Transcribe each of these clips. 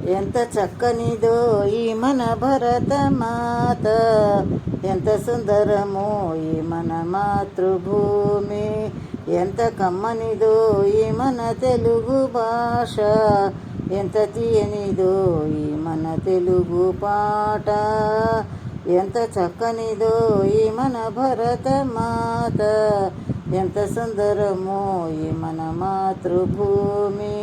ఎంత చక్కనిదో ఈ మన భరతమాత, ఎంత సుందరమో ఈ మన మాతృభూమి, ఎంత కమ్మనిదో ఈ మన తెలుగు భాష, ఎంత తీయనిదో ఈ మన తెలుగు పాట, ఎంత చక్కనిదో ఈ మన భరతమాత, ఎంత సుందరమో ఈ మన మాతృభూమి.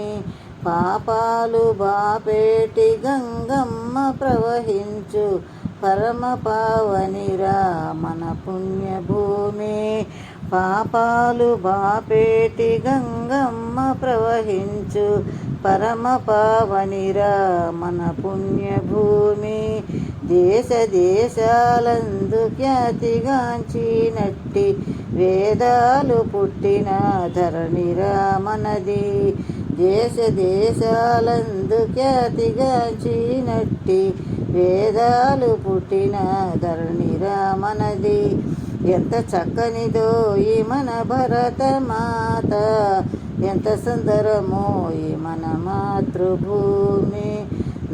పాపాలు బాపేటి గంగమ్మ ప్రవహించు పరమ పావనిరా మన పుణ్యభూమి. పాపాలు బాపేటి గంగమ్మ ప్రవహించు పరమ పావనిరా మన పుణ్యభూమి. దేశ దేశాలందు ఖ్యాతిగాంచినట్టి వేదాలు పుట్టిన ధరణిరా మనది. దేశ దేశాలందు ఖ్యాతిగాంచినట్టి వేదాలు పుట్టిన ధరణిరా మనది. ఎంత చక్కనిదో ఈ మన భరతమాత, ఎంత సుందరమో ఈ మన మాతృభూమి.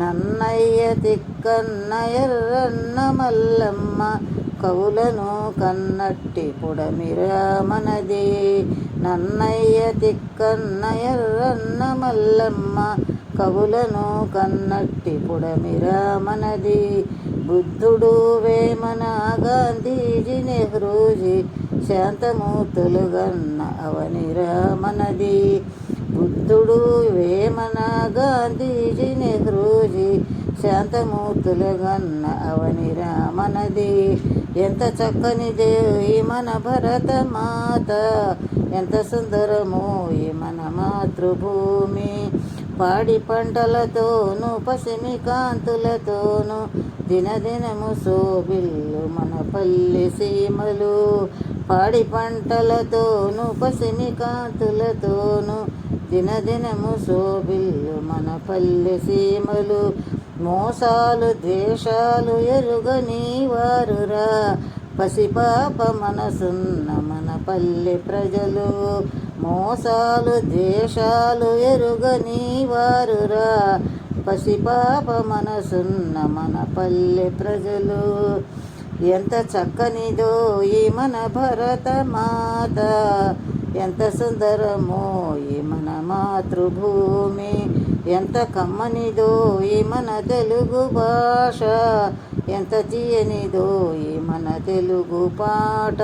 నన్నయ్య తిక్కన్న ఎర్రన్న మల్లమ్మ కవులను కన్నట్టి పుడమిరా మనది. నన్నయ్య తిక్కన్న ఎర్రన్న మల్లమ్మ కవులను కన్నట్టి పుడమిరా మనది. బుద్ధుడు వేమన గాంధీజీ నెహ్రూజీ శాంతమూర్తులు గన్న అవనిరా మనది. బుద్ధుడు వేమన గాంధీజీ నెహ్రూజీ శాంతమూర్తులు గన్న అవనిరా మనది. ఎంత చక్కనిదే ఈ మన భరతమాత, ఎంత సుందరమో ఈ మన మాతృభూమి. పాడి పంటలతోనూ పసిమి కాంతులతోనూ దినదినము శోభిల్లు మన పల్లె సీమలు. పాడి పంటలతోనూ పసిమి కాంతులతోనూ దినదినము శోభిల్లు మన పల్లె సీమలు. మోసాలు ద్వేషాలు ఎరుగని వారురా పసిపాప మనసున్న మన పల్లె ప్రజలు. మోసాలు ద్వేషాలు ఎరుగని వారురా పసిపాప మనసున్న మన పల్లె ప్రజలు. ఎంత చక్కనిదో ఈ మన భరతమాత, ఎంత సుందరమో ఈ మన మాతృభూమి, ఎంత కమ్మనిదో ఈ మన తెలుగు భాష, ఎంత తీయనిదో ఈ మన తెలుగు పాట,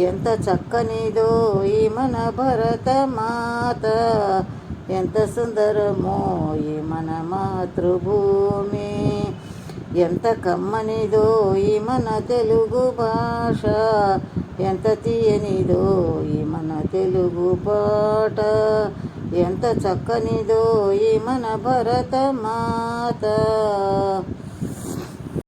ఎంత చక్కనిదో ఈ మన భరతమాత, ఎంత సుందరమో ఈ మన మాతృభూమి, ఎంత కమ్మనిదో ఈ మన తెలుగు భాష, ఎంత తీయనిదో ఈ మన తెలుగు పాట, ఎంత చక్కనిదో ఈ మన భరతమాత.